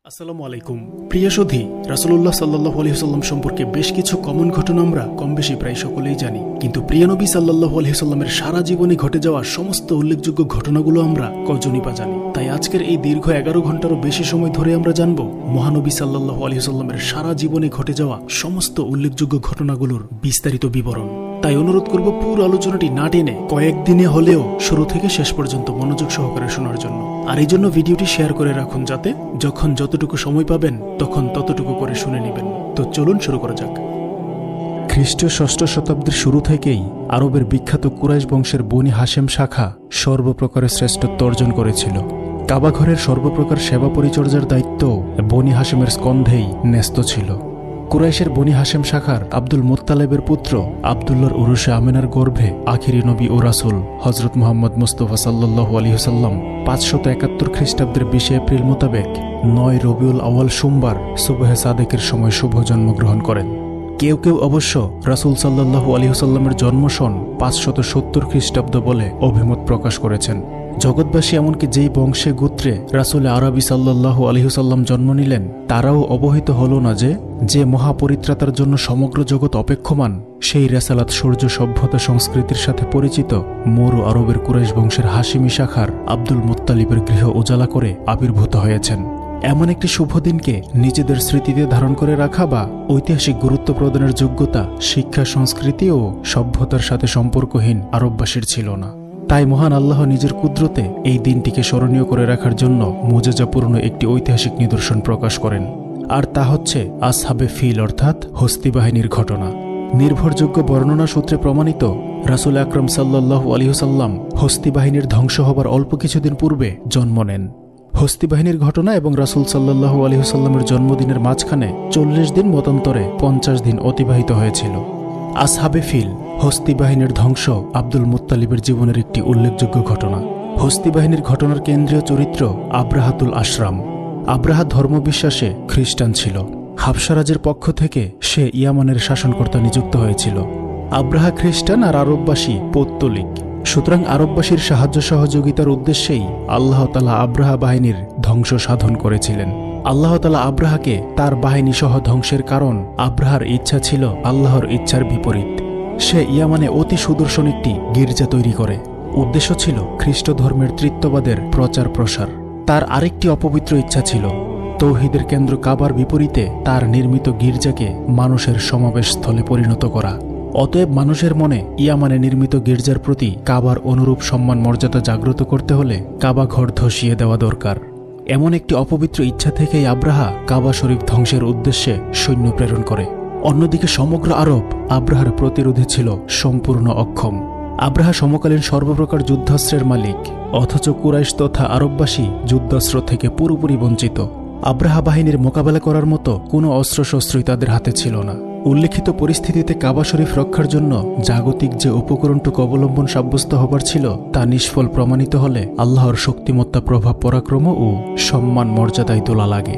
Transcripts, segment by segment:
আসসালামু আলাইকুম। প্রিয় সুধী, রাসূলুল্লাহ সাল্লাল্লাহু আলাইহি ওয়াসাল্লাম সম্পর্কে বেশ কিছু কমন ঘটনা আমরা কম বেশি প্রায় সকলেই জানি, কিন্তু প্রিয় নবী সাল্লাল্লাহু আলাইহি ওয়াসাল্লামের সারা জীবনে ঘটে যাওয়া সমস্ত উল্লেখযোগ্য ঘটনাগুলো আমরা কজনই বা জানি। তাই আজকের এই দীর্ঘ 11 ঘন্টারও বেশি সময় ধরে আমরা জানব মহানবী সাল্লাল্লাহু আলাইহি ওয়াসাল্লামের সারা জীবনে ঘটে যাওয়া সমস্ত উল্লেখযোগ্য ঘটনাগুলোর বিস্তারিত বিবরণ। তাই অনুরোধ করব পুরো আলোচনাটি না টেনে কয়েকদিনে হলেও শুরু থেকে শেষ পর্যন্ত মনোযোগ সহকারে শোনার জন্য। আর এই জন্য ভিডিওটি শেয়ার করে রাখুন, যাতে যখন যতটুকু সময় পাবেন তখন ততটুকু করে শুনে নেবেন। তো চলুন শুরু করা যাক। খ্রিস্টীয় 6ষ্ঠ শতাব্দীর শুরু থেকেই আরবের বিখ্যাত কুরাইশ বংশের বনি হাশেম শাখা সর্বপ্রকারের শ্রেষ্ঠত্ব অর্জন করেছিল। কাবাঘরের সর্বপ্রকার সেবা পরিচর্যার দায়িত্ব বনি হাশেমের স্কন্ধেই ন্যস্ত ছিল। কুরাইশের বনি হাশেম শাখার আব্দুল মুত্তালেবের পুত্র আব্দুল্লাহর উরুসে আমেনার গর্ভে আখিরি নবী ও রাসূল হযরত মুহাম্মদ মুস্তাফা সাল্লাল্লাহু আলাইহি ওয়াসাল্লাম 571 খ্রিস্টাব্দের 20 এপ্রিল মোতাবেক 9 রবিউল আউয়াল সোমবার সুবহে সাদেকের সময় শুভ জন্মগ্রহণ করেন। কেউ কেউ অবশ্য রাসূল সাল্লাল্লাহু আলাইহি ওয়াসাল্লামের জন্মসন 570 খ্রিস্টাব্দ বলে অভিমত প্রকাশ করেছেন। জগৎবাসী এমনকি যেই বংশে গোত্রে রাসূল আরবি সাল্লাল্লাহু আলাইহি ওয়াসাল্লাম জন্ম নিলেন তারাও অবহিত হল না যে মহাপরিত্রাতার জন্য সমগ্র জগৎ অপেক্ষমান সেই রেসালাত সূর্য সভ্যতা সংস্কৃতির সাথে পরিচিত মরু আরবের কুরাইশ বংশের হাশিমি শাখার আব্দুল মুত্তালিবের গৃহ উজালা করে আবির্ভূত হয়েছেন। এমন একটি শুভ দিনকে নিজেদের স্মৃতিতে ধারণ করে রাখা বা ঐতিহাসিক গুরুত্ব প্রদানের যোগ্যতা শিক্ষা, সংস্কৃতি ও সভ্যতার সাথে সম্পর্কহীন আরববাসীর ছিল না। তাই মহান আল্লাহ নিজের কুদরতে এই দিনটিকে স্মরণীয় করে রাখার জন্য মুজিজাপূর্ণ একটি ঐতিহাসিক নিদর্শন প্রকাশ করেন, আর তা হচ্ছে আসহাবে ফিল অর্থাৎ হস্তি বাহিনীর ঘটনা। নির্ভরযোগ্য বর্ণনা সূত্রে প্রমাণিত রাসূল আকরাম সাল্লাল্লাহু আলাইহি ওয়াসাল্লাম হস্তি বাহিনীর ধ্বংস হবার অল্প কিছুদিন পূর্বে জন্ম নেন। হস্তি বাহিনীর ঘটনা এবং রাসূল সাল্লাল্লাহু আলাইহি ওয়াসাল্লামের জন্মদিনের মাঝখানে 40 দিন মতান্তরে 50 দিন অতিবাহিত হয়েছিল। আসহাবে ফিল হস্তি বাহিনীর ধ্বংস আব্দুল মুত্তালিবের জীবনের একটি উল্লেখযোগ্য ঘটনা। হস্তি বাহিনীর ঘটনার কেন্দ্রীয় চরিত্র আব্রাহাতুল আশরাম। আব্রাহা ধর্মবিশ্বাসে খ্রিস্টান ছিল। হাবশা রাজের পক্ষ থেকে সে ইয়ামানের শাসনকর্তা নিযুক্ত হয়েছিল। আব্রাহা খ্রিস্টান আর আরববাসী পৌত্তলিক, সুতরাং আরববাসীর সাহায্য সহযোগিতার উদ্দেশ্যেই আল্লাহ তাআলা আব্রাহা বাহিনীর ধ্বংস সাধন করেছিলেন। আল্লাহ তাআলা আব্রাহাকে তার বাহিনী সহ ধ্বংসের কারণ আব্রাহার ইচ্ছা ছিল আল্লাহর ইচ্ছার বিপরীত। সে ইয়ামানে অতি সুদর্শন একটি গির্জা তৈরি করে। উদ্দেশ্য ছিল খ্রিস্ট ধর্মের তৃত্ববাদের প্রচার প্রসার। তার আরেকটি অপবিত্র ইচ্ছা ছিল তৌহিদের কেন্দ্র কাবার বিপরীতে তার নির্মিত গির্জাকে মানুষের সমাবেশ স্থলে পরিণত করা। অতএব মানুষের মনে ইয়ামানে নির্মিত গির্জার প্রতি কাবার অনুরূপ সম্মান মর্যাদা জাগ্রত করতে হলে কাবা ঘর ধসিয়ে দেওয়া দরকার। এমন একটি অপবিত্র ইচ্ছা থেকেই আব্রাহা কাবা শরীফ ধ্বংসের উদ্দেশ্যে সৈন্য প্রেরণ করে। অন্যদিকে সমগ্র আরব আব্রাহার প্রতিরোধে ছিল সম্পূর্ণ অক্ষম। আব্রাহা সমকালীন সর্বপ্রকার যুদ্ধাস্ত্রের মালিক, অথচ কুরাইশ তথা আরববাসী যুদ্ধাস্ত্র থেকে পুরোপুরি বঞ্চিত। আব্রাহা বাহিনীর মোকাবেলা করার মতো কোনো অস্ত্রশস্ত্রই তাদের হাতে ছিল না। উল্লেখিত পরিস্থিতিতে কাবা শরীফ রক্ষার জন্য জাগতিক যে উপকরণটুকু অবলম্বন সাব্যস্ত হবার ছিল তা নিষ্ফল প্রমাণিত হলে আল্লাহর শক্তিমত্তা, প্রভাব, পরাক্রম ও সম্মান মর্যাদায় দোলা লাগে।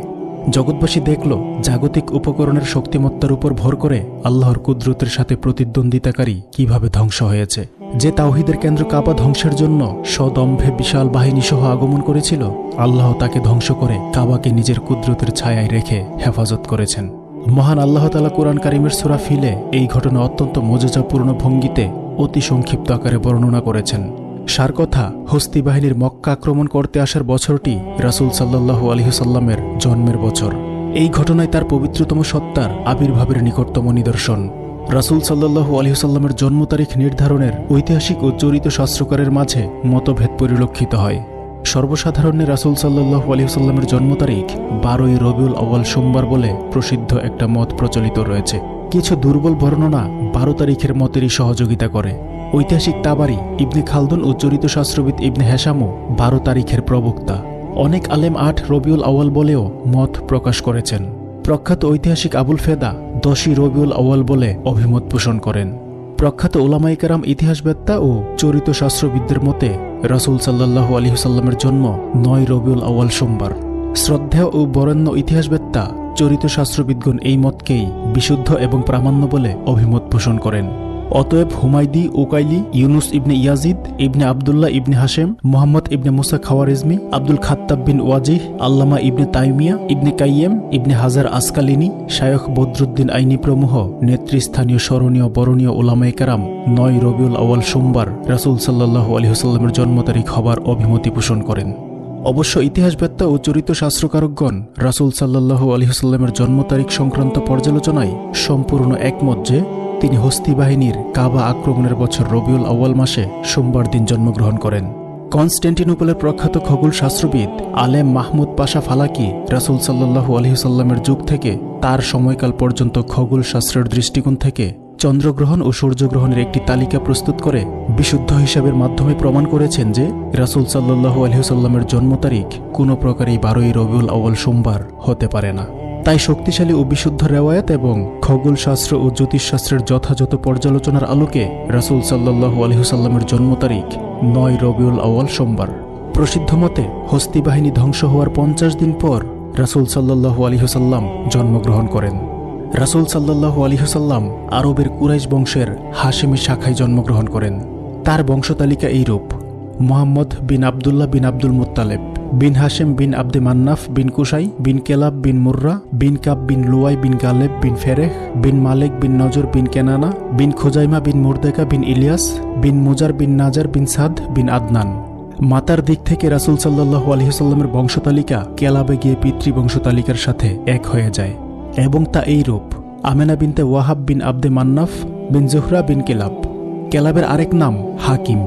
জগৎবাসী দেখল জাগতিক উপকরণের শক্তিমত্তার উপর ভর করে আল্লাহর কুদরতের সাথে প্রতিদ্বন্দ্বিতাকারী কিভাবে ধ্বংস হয়েছে। যে তাওহীদের কেন্দ্র কাবা ধ্বংসের জন্য সদম্ভে বিশাল বাহিনী সহ আগমন করেছিল, আল্লাহ তাকে ধ্বংস করে কাবাকে নিজের কুদরতের ছায়ায় রেখে হেফাজত করেছেন। মহান আল্লাহ তাআলা কুরআন কারীমের সূরা ফিলে এই ঘটনা অত্যন্ত মুজিজাপূর্ণ ভঙ্গিতে অতি সংক্ষিপ্ত আকারে বর্ণনা করেছেন। সার কথা, হস্তি বাহিনীর মক্কা আক্রমণ করতে আসার বছরটি রাসূল সাল্লাল্লাহু আলাইহি ওয়াসাল্লামের জন্মের বছর। এই ঘটনায় তার পবিত্রতম সত্তার আবির্ভাবের নিকটতম নিদর্শন। রাসূল সাল্লাল্লাহু আলাইহি ওয়াসাল্লামের জন্ম তারিখ নির্ধারণের ঐতিহাসিক ও চরিত শাস্ত্রকারের মাঝে মতভেদ পরিলক্ষিত হয়। সর্বসাধারণে রাসূল সাল্লাল্লাহু আলাইহি ওয়াসাল্লামের জন্ম তারিখ 12 রবিউল আউয়াল সোমবার বলে প্রসিদ্ধ একটা মত প্রচলিত রয়েছে। কিছু দুর্বল বর্ণনা 12 তারিখের মতেরই সহযোগিতা করে। ঐতিহাসিক তাবারি, ইবনে খালদুন ও চরিত শাস্ত্রবিদ ইবনে হেশামও 12 তারিখের প্রবক্তা। অনেক আলেম 8 রবিউল আউয়াল বলেও মত প্রকাশ করেছেন। প্রখ্যাত ঐতিহাসিক আবুল ফেদা 10 রবিউল আউয়াল বলে অভিমত পোষণ করেন। প্রখ্যাত উলামায়ে কেরাম, ইতিহাসবেত্তা ও চরিত শাস্ত্রবিদদের মতে রাসূল সাল্লাল্লাহু আলাইহি ওয়াসাল্লামের জন্ম 9 রবিউল আউয়াল সোমবার। শ্রদ্ধেয় ও বরেণ্য ইতিহাসবেত্তা, চরিত শাস্ত্রবিদগণ এই মতকেই বিশুদ্ধ এবং প্রামাণ্য বলে অভিমত পোষণ করেন। অতএব হুমায়দি, উকাইলি, ইউনুস ইবনে ইয়াজিদ, ইবনে আবদুল্লাহ ইবনে হাশেম, মোহাম্মদ ইবনে মুসা খাওয়ারিজমি, আব্দুল খাত্তাব বিন ওয়াজিহ, আল্লামা ইবনে তাইমিয়া, ইবনে কাইয়েম, ইবনে হাজার আসকালিনী, শায়খ বদরুদ্দিন আইনি প্রমুখ নেতৃস্থানীয় স্মরণীয় বরণীয় উলামায়ে কেরাম ৯ রবিউল আউয়াল সোমবার রাসূল সাল্লাল্লাহু আলাইহি ওয়াসাল্লামের জন্ম তারিখ হবার অভিমতি পোষণ করেন। অবশ্য ইতিহাসবেত্তা ও চরিত্র শাস্ত্রকারকগণ রাসূল সাল্লাল্লাহু আলাইহি ওয়াসাল্লামের জন্ম তারিখ সংক্রান্ত পর্যালোচনায় সম্পূর্ণ একমত যে তিনি হস্তি বাহিনীর কাবা আক্রমণের বছর রবিউল আউয়াল মাসে সোমবার দিন জন্মগ্রহণ করেন। কনস্ট্যান্টিনোপলের প্রখ্যাত খগোল শাস্ত্রবিদ আলেম মাহমুদ পাশা ফালাকি রাসূল সাল্লাল্লাহু আলাইহি ওয়াসাল্লামের যুগ থেকে তার সময়কাল পর্যন্ত খগোল শাস্ত্রের দৃষ্টিকোণ থেকে চন্দ্রগ্রহণ ও সূর্যগ্রহণের একটি তালিকা প্রস্তুত করে বিশুদ্ধ হিসাবের মাধ্যমে প্রমাণ করেছেন যে রাসূল সাল্লাল্লাহু আলাইহি ওয়াসাল্লামের জন্ম তারিখ কোনো প্রকারেই ১২ই রবিউল আউয়াল সোমবার হতে পারে না। তাই শক্তিশালী ও বিশুদ্ধ রেওয়ায়াত এবং খগোলশাস্ত্র ও জ্যোতিষশাস্ত্রের যথাযথ পর্যালোচনার আলোকে রাসূল সাল্লাল্লাহু আলাইহি ওয়াসাল্লামের জন্ম তারিখ ৯ রবিউল আউয়াল সোমবার। প্রসিদ্ধ মতে হস্তি বাহিনী ধ্বংস হওয়ার ৫০ দিন পর রাসূল সাল্লাল্লাহু আলাইহি ওয়াসাল্লাম জন্মগ্রহণ করেন। রাসূল সাল্লাল্লাহু আলাইহি ওয়াসাল্লাম আরবের কুরাইশ বংশের হাশেমি শাখায় জন্মগ্রহণ করেন। তার বংশতালিকা এইরূপ: মুহাম্মদ বিন আবদুল্লাহ বিন আব্দুল মুত্তালেব বিন হাশেম বিন আব্দে মান্নাফ বিন কুসাই বিন কেলাব বিন মুর্রা বিন কাব বিন লুয়াই বিন গালেব বিন ফেরেহ বিন মালেক বিন নজর বিন কেনানা বিন খোজাইমা বিন মুরদেকা বিন ইলিয়াস বিন মুজার বিন নাজার বিন সাদ বিন আদনান। মাতার দিক থেকে রাসূল সাল্লাল্লাহু আলাইহি ওয়াসাল্লামের বংশতালিকা কেলাবে গিয়ে পিতৃবংশতালিকার সাথে এক হয়ে যায় এবং তা এইরূপ: আমেনা বিনতে ওয়াহাব বিন আব্দে মান্নাফ বিন জুহরা বিন কেলাব। কেলাবের আরেক নাম হাকিম।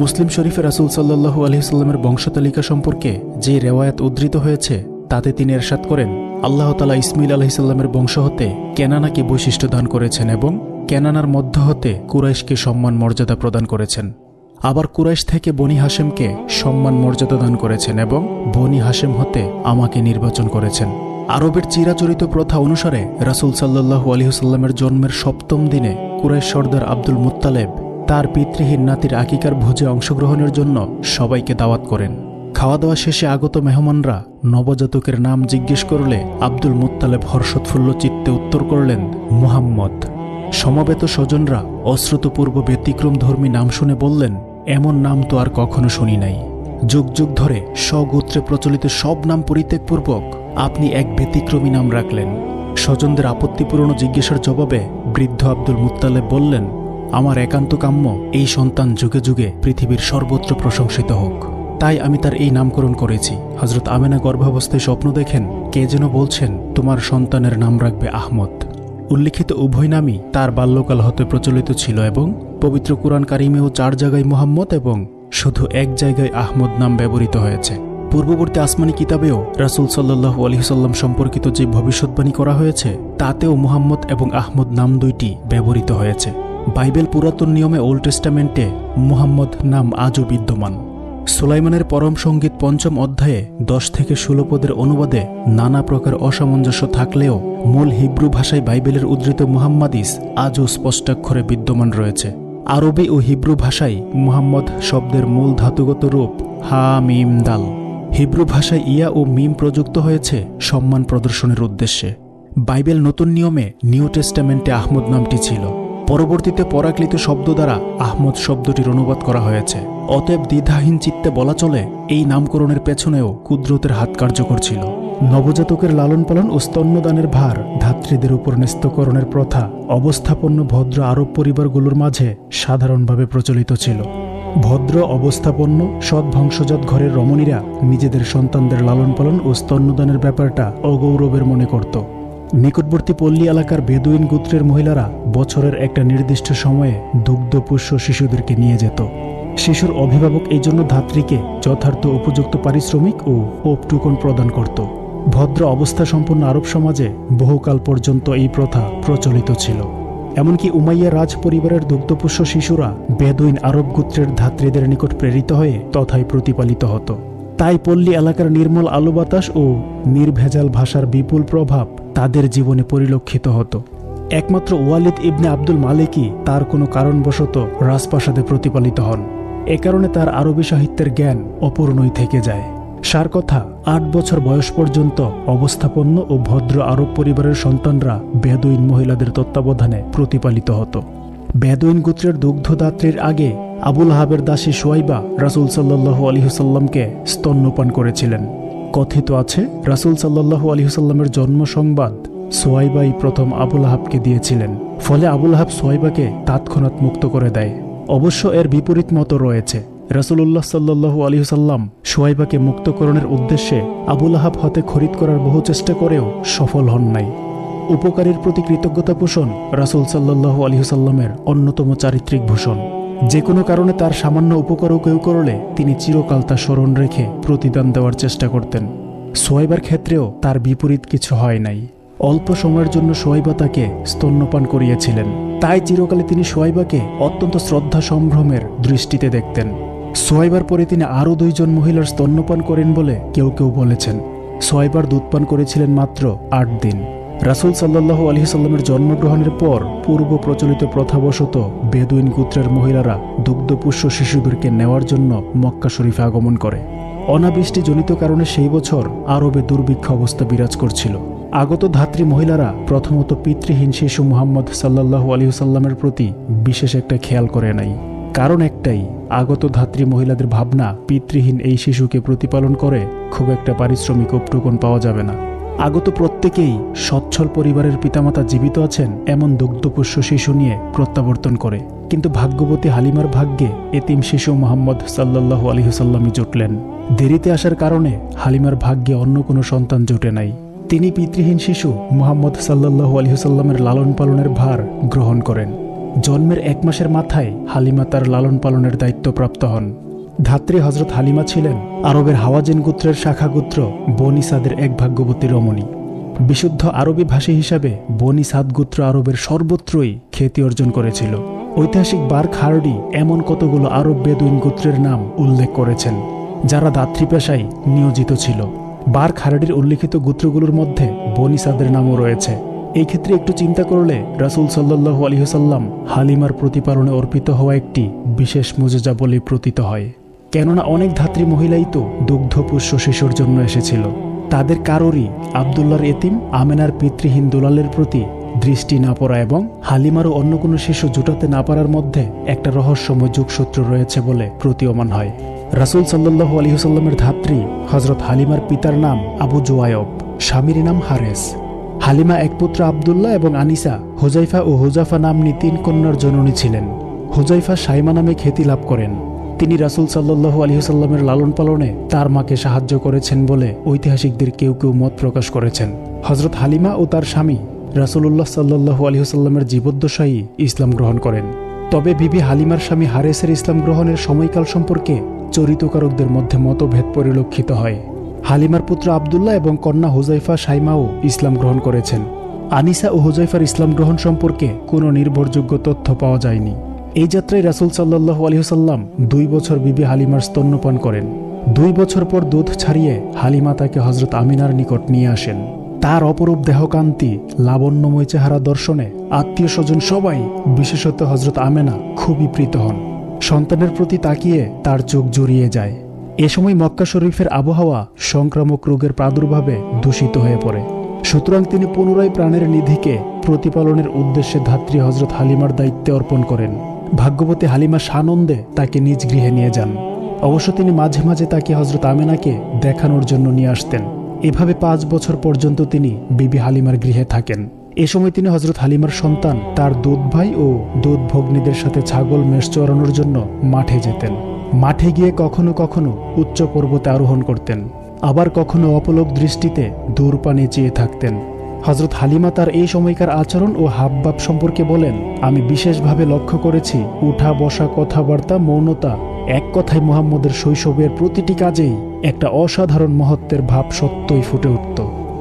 মুসলিম শরীফে রাসূল সাল্লাল্লাহু আলাইহি ওয়াসাল্লামের বংশতালিকা সম্পর্কে যে রেওয়ায়াত উদ্ধৃত হয়েছে তাতে তিনি ইরশাদ করেন, আল্লাহ তাআলা ইসমাঈল আলাইহিস সালামের বংশ হতে কেনানাকে বৈশিষ্ট্য দান করেছেন এবং কেনানার মধ্য হতে কুরাইশকে সম্মান মর্যাদা প্রদান করেছেন। আবার কুরাইশ থেকে বনি হাশেমকে সম্মান মর্যাদা দান করেছেন এবং বনি হাশেম হতে আমাকে নির্বাচন করেছেন। আরবের চিরাচরিত প্রথা অনুসারে রাসূল সাল্লাল্লাহু আলাইহি ওয়াসাল্লামের জন্মের ৭ম দিনে কুরাইশ সর্দার আব্দুল মুত্তালেব তার পিতৃহীন নাতির আকিকার ভোজে অংশগ্রহণের জন্য সবাইকে দাওয়াত করেন। খাওয়া দাওয়া শেষে আগত মেহমানরা নবজাতকের নাম জিজ্ঞেস করলে আব্দুল মুত্তালেব হর্ষোৎফুল্ল চিত্তে উত্তর করলেন, মুহাম্মদ। সমবেত স্বজনরা অশ্রুতপূর্ব ব্যতিক্রমধর্মী নাম শুনে বললেন, এমন নাম তো আর কখনো শুনি নাই। যুগ যুগ ধরে স্বগোত্রে প্রচলিত সব নাম পরিত্যাগপূর্বক আপনি এক ব্যতিক্রমী নাম রাখলেন। স্বজনদের আপত্তিপূর্ণ জিজ্ঞাসার জবাবে বৃদ্ধ আব্দুল মুত্তালেব বললেন, আমার একান্ত কাম্য এই সন্তান যুগে যুগে পৃথিবীর সর্বত্র প্রশংসিত হোক, তাই আমি তার এই নামকরণ করেছি। হযরত আমেনা গর্ভাবস্থায় স্বপ্ন দেখেন কে যেন বলছেন, তোমার সন্তানের নাম রাখবে আহমদ। উল্লিখিত উভয় নামই তার বাল্যকাল হতে প্রচলিত ছিল এবং পবিত্র কুরআন কারিমেও ৪ জায়গায় মুহাম্মদ এবং শুধু এক জায়গায় আহমদ নাম ব্যবহৃত হয়েছে। পূর্ববর্তী আসমানি কিতাবেও রাসূল সাল্লাল্লাহু আলাইহি ওয়াসাল্লাম সম্পর্কিত যে ভবিষ্যদ্বাণী করা হয়েছে তাতেও মুহাম্মদ এবং আহমদ নাম দুইটি ব্যবহৃত হয়েছে। বাইবেল পুরাতন নিয়মে ওল্ড টেস্টামেন্টে মুহাম্মদ নাম আজও বিদ্যমান। সুলাইমানের পরম সঙ্গীত ৫ম অধ্যায়ে ১০ থেকে ১৬ পদের অনুবাদে নানা প্রকার অসামঞ্জস্য থাকলেও মূল হিব্রু ভাষায় বাইবেলের উদ্ধৃত মুহাম্মাদিস আজও স্পষ্টাক্ষরে বিদ্যমান রয়েছে। আরবি ও হিব্রু ভাষায় মুহাম্মদ শব্দের মূল ধাতুগত রূপ হা মিম দাল। হিব্রু ভাষায় ইয়া ও মিম প্রযুক্ত হয়েছে সম্মান প্রদর্শনের উদ্দেশ্যে। বাইবেল নতুন নিয়মে নিউ টেস্টামেন্টে আহমদ নামটি ছিল। পরবর্তীতে পরাকলিত শব্দ দ্বারা আহমদ শব্দটির অনুবাদ করা হয়েছে। অতএব দ্বিধাহীন চিত্তে বলা চলে এই নামকরণের পেছনেও কুদরতের হাত কার্যকর ছিল। নবজাতকের লালন পালন ও স্তন্যদানের ভার ধাত্রীদের উপর ন্যস্তকরণের প্রথা অবস্থাপন্ন ভদ্র আরব পরিবারগুলোর মাঝে সাধারণভাবে প্রচলিত ছিল। ভদ্র অবস্থাপন্ন সদ্বংশজাত ঘরের রমণীরা নিজেদের সন্তানদের লালন পালন ও স্তন্যদানের ব্যাপারটা অগৌরবের মনে করত। নিকটবর্তী পল্লী এলাকার বেদুইন গোত্রের মহিলারা বছরের একটা নির্দিষ্ট সময়ে দুগ্ধপোষ্য শিশুদেরকে নিয়ে যেত। শিশুর অভিভাবক এই জন্য ধাত্রীকে যথার্থ উপযুক্ত পারিশ্রমিক ও উপটুকন প্রদান করত। ভদ্র অবস্থা সম্পন্ন আরব সমাজে বহুকাল পর্যন্ত এই প্রথা প্রচলিত ছিল। এমনকি উমাইয়া রাজ পরিবারের দুগ্ধপোষ্য শিশুরা বেদুইন আরব গোত্রের ধাত্রীদের নিকট প্রেরিত হয়ে তথায় প্রতিপালিত হতো। তাই পল্লী এলাকার নির্মল আলো বাতাস ও নির্ভেজাল ভাষার বিপুল প্রভাব তাদের জীবনে পরিলক্ষিত হতো। একমাত্র ওয়ালিদ ইবনে আব্দুল মালিকই তার কোনো কারণবশত রাজপ্রাসাদে প্রতিপালিত হন। এ কারণে তার আরবি সাহিত্যের জ্ঞান অপূর্ণই থেকে যায়। সার কথা, ৮ বছর বয়স পর্যন্ত অবস্থাপন্ন ও ভদ্র আরব পরিবারের সন্তানরা বেদুইন মহিলাদের তত্ত্বাবধানে প্রতিপালিত হতো। বেদুইন গোত্রের দুগ্ধদাত্রীর আগে আবুল আহাবের দাসী সোয়াইবা রাসূল সাল্লাল্লাহু আলাইহি ওয়াসাল্লামকে স্তন্যপান করেছিলেন। কথিত আছে রাসূল সাল্লাল্লাহু আলাইহি ওয়াসাল্লামের জন্ম সংবাদ সোয়াইবাই প্রথম আবুল আহাবকে দিয়েছিলেন। ফলে আবুল আহাব সোয়াইবাকে তৎক্ষণাৎ মুক্ত করে দেয়। অবশ্য এর বিপরীত মত রয়েছে। রাসূলুল্লাহ সাল্লাল্লাহু আলাইহি ওয়াসাল্লাম সোয়াইবাকে মুক্তকরণের উদ্দেশ্যে আবুল আহাব হতে খরিদ করার বহু চেষ্টা করেও সফল হন নাই। উপকারীর প্রতি কৃতজ্ঞতা পোষণ রাসূল সাল্লাল্লাহু আলাইহি ওয়াসাল্লামের অন্যতম চারিত্রিক ভূষণ। যে কোনো কারণে তার সামান্য উপকারও কেউ করলে তিনি চিরকাল তা স্মরণ রেখে প্রতিদান দেওয়ার চেষ্টা করতেন। সোয়াইবার ক্ষেত্রেও তার বিপরীত কিছু হয় নাই। অল্প সময়ের জন্য সোয়াইবা তাকে স্তন্যপান করিয়েছিলেন, তাই চিরকালে তিনি সোয়াইবাকে অত্যন্ত শ্রদ্ধা সম্ভ্রমের দৃষ্টিতে দেখতেন। সোয়াইবার পরে তিনি আরও 2 জন মহিলার স্তন্যপান করেন বলে কেউ কেউ বলেছেন। সোয়াইবার দুধপান করেছিলেন মাত্র 8 দিন। রাসূল সাল্লাল্লাহু আলাইহি ওয়াসাল্লামের জন্মগ্রহণের পর পূর্ব প্রচলিত প্রথাবশত বেদুইন গোত্রের মহিলারা দুগ্ধপুষ্য শিশুদেরকে নেওয়ার জন্য মক্কা শরীফে আগমন করে। অনাবৃষ্টিজনিত কারণে সেই বছর আরবে দুর্ভিক্ষ অবস্থা বিরাজ করছিল। আগত ধাত্রী মহিলারা প্রথমত পিতৃহীন শিশু মুহাম্মদ সাল্লাল্লাহু আলাইহি ওয়াসাল্লামের প্রতি বিশেষ একটা খেয়াল করে নাই। কারণ একটাই, আগত ধাত্রী মহিলাদের ভাবনা পিতৃহীন এই শিশুকে প্রতিপালন করে খুব একটা পারিশ্রমিক উপটুকন পাওয়া যাবে না। আগত প্রত্যেকেই সচ্ছল পরিবারের পিতামাতা জীবিত আছেন এমন দুগ্ধপোষ্য শিশু নিয়ে প্রত্যাবর্তন করে। কিন্তু ভাগ্যবতী হালিমার ভাগ্যে এতিম শিশু মুহাম্মদ সাল্লাল্লাহু আলাইহি ওয়াসাল্লামই জুটলেন। দেরিতে আসার কারণে হালিমার ভাগ্যে অন্য কোনো সন্তান জোটে নাই। তিনি পিতৃহীন শিশু মুহাম্মদ সাল্লাল্লাহু আলাইহি ওয়াসাল্লামের লালন পালনের ভার গ্রহণ করেন। জন্মের 1 মাসের মাথায় হালিমা তার লালন পালনের দায়িত্বপ্রাপ্ত হন। ধাত্রী হযরত হালিমা ছিলেন আরবের হাওয়াজিন গোত্রের শাখা গোত্র বনি সাদের এক ভাগ্যবতী রমণী। বিশুদ্ধ আরবি ভাষী হিসাবে বনি সাদ গোত্র আরবের সর্বত্রই খ্যাতি অর্জন করেছিল। ঐতিহাসিক বার খারডি এমন কতগুলো আরব বেদুইন গোত্রের নাম উল্লেখ করেছেন যারা দাত্রী পেশায় নিয়োজিত ছিল। বার খারডির উল্লিখিত গোত্রগুলোর মধ্যে বনি সাদের নামও রয়েছে। এই ক্ষেত্রে একটু চিন্তা করলে রাসূল সাল্লাল্লাহু আলাইহি ওয়াসাল্লাম হালিমার প্রতিপালনে অর্পিত হওয়া একটি বিশেষ মুজিজা বলে প্রতীত হয়। কেননা অনেক ধাত্রী মহিলাই তো দুগ্ধপুষ্য শিশুর জন্য এসেছিল। তাদের কারোরই আব্দুল্লাহর এতিম আমেনার পিতৃহীন দুলালের প্রতি দৃষ্টি না পড়া এবং হালিমারও অন্য কোনো শিশু জুটাতে না পারার মধ্যে একটা রহস্যময় যোগসূত্র রয়েছে বলে প্রতীয়মান হয়। রাসূল সাল্লাল্লাহু আলাইহি ওয়াসাল্লামের ধাত্রী হযরত হালিমার পিতার নাম আবু জুয়ায়ব, স্বামীর নাম হারেস। হালিমা এক পুত্র আব্দুল্লাহ এবং আনিসা, হুজাইফা ও হুজাফা নাম্নী 3 কন্যার জননী ছিলেন। হুজাইফা সাইমা নামে খ্যাতি লাভ করেন। তিনি রাসূল সাল্লাল্লাহু আলাইহি ওয়াসাল্লামের লালন পালনে তার মাকে সাহায্য করেছেন বলে ঐতিহাসিকদের কেউ কেউ মত প্রকাশ করেছেন। হযরত হালিমা ও তার স্বামী রাসূলুল্লাহ সাল্লাল্লাহু আলাইহি ওয়াসাল্লামের জীবদ্দশায় ইসলাম গ্রহণ করেন। তবে বিবি হালিমার স্বামী হারেসের ইসলাম গ্রহণের সময়কাল সম্পর্কে চরিত্রকারকদের মধ্যে মতভেদ পরিলক্ষিত হয়। হালিমার পুত্র আব্দুল্লাহ এবং কন্যা হুজাইফা সাইমাও ইসলাম গ্রহণ করেছেন। আনিসা ও হুজাইফার ইসলাম গ্রহণ সম্পর্কে কোনো নির্ভরযোগ্য তথ্য পাওয়া যায়নি। এই যাত্রায় রাসূল সাল্লাল্লাহু আলাইহি ওয়াসাল্লাম 2 বছর বিবি হালিমার স্তন্যপান করেন। 2 বছর পর দুধ ছাড়িয়ে হালিমা তাকে হযরত আমিনার নিকট নিয়ে আসেন। তার অপরূপ দেহকান্তি, লাবণ্যময় চেহারা দর্শনে আত্মীয় স্বজন সবাই, বিশেষত হযরত আমেনা খুবই প্রীত হন। সন্তানের প্রতি তাকিয়ে তার চোখ জুড়িয়ে যায়। এ সময় মক্কা শরীফের আবহাওয়া সংক্রামক রোগের প্রাদুর্ভাবে দূষিত হয়ে পড়ে। সুতরাং তিনি পুনরায় প্রাণের নিধিকে প্রতিপালনের উদ্দেশ্যে ধাত্রী হযরত হালিমার দায়িত্বে অর্পণ করেন। ভাগ্যবতী হালিমা সানন্দে তাকে নিজ গৃহে নিয়ে যান। অবশ্য তিনি মাঝে মাঝে তাকে হযরত আমেনাকে দেখানোর জন্য নিয়ে আসতেন। এভাবে 5 বছর পর্যন্ত তিনি বিবি হালিমার গৃহে থাকেন। এ সময় তিনি হযরত হালিমার সন্তান তার দুধ ভাই ও দুধ ভগ্নীদের সাথে ছাগল মেষ চরানোর জন্য মাঠে যেতেন। মাঠে গিয়ে কখনো কখনো উচ্চ পর্বতে আরোহণ করতেন, আবার কখনো অপলক দৃষ্টিতে দূর পানে চেয়ে থাকতেন। হযরত হালিমা তার এই সময়কার আচরণ ও হাবভাব সম্পর্কে বলেন, আমি বিশেষভাবে লক্ষ্য করেছি উঠা বসা, কথাবার্তা, মৌনতা, এক কথায় মুহাম্মদের শৈশবের প্রতিটি কাজেই একটা অসাধারণ মহত্বের ভাব সত্যই ফুটে উঠত।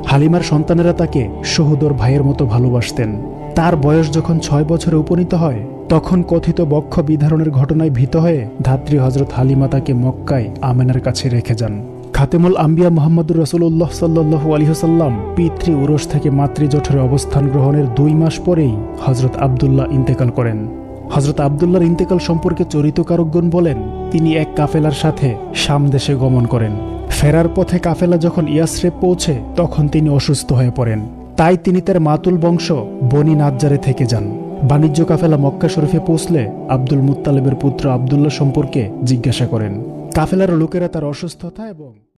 হালিমার সন্তানেরা তাকে সহোদর ভাইয়ের মতো ভালোবাসতেন। তার বয়স যখন 6 বছরে উপনীত হয় তখন কথিত বক্ষ বিধারণের ঘটনায় ভীত হয়ে ধাত্রী হযরত হালিমা তাকে মক্কায় আমেনার কাছে রেখে যান। খাতেমুল আম্বিয়া মুহাম্মদুর রাসূলুল্লাহ সাল্লাল্লাহু আলাইহি ওয়াসাল্লাম পিতৃ উরস থেকে মাতৃজঠরে অবস্থান গ্রহণের 2 মাস পরেই হযরত আব্দুল্লাহ ইন্তেকাল করেন। হযরত আব্দুল্লাহর ইন্তেকাল সম্পর্কে চরিত্রকারকগণ বলেন, তিনি এক কাফেলার সাথে শাম দেশে গমন করেন। ফেরার পথে কাফেলা যখন ইয়াসরিব পৌঁছে তখন তিনি অসুস্থ হয়ে পড়েন। তাই তিনি তার মাতুল বংশ বনি নাজ্জারে থেকে যান। বাণিজ্য কাফেলা মক্কা শরীফে পৌঁছলে আব্দুল মুত্তালিবের পুত্র আব্দুল্লাহ সম্পর্কে জিজ্ঞাসা করেন। কাফেলার লোকেরা তার অসুস্থতা এবং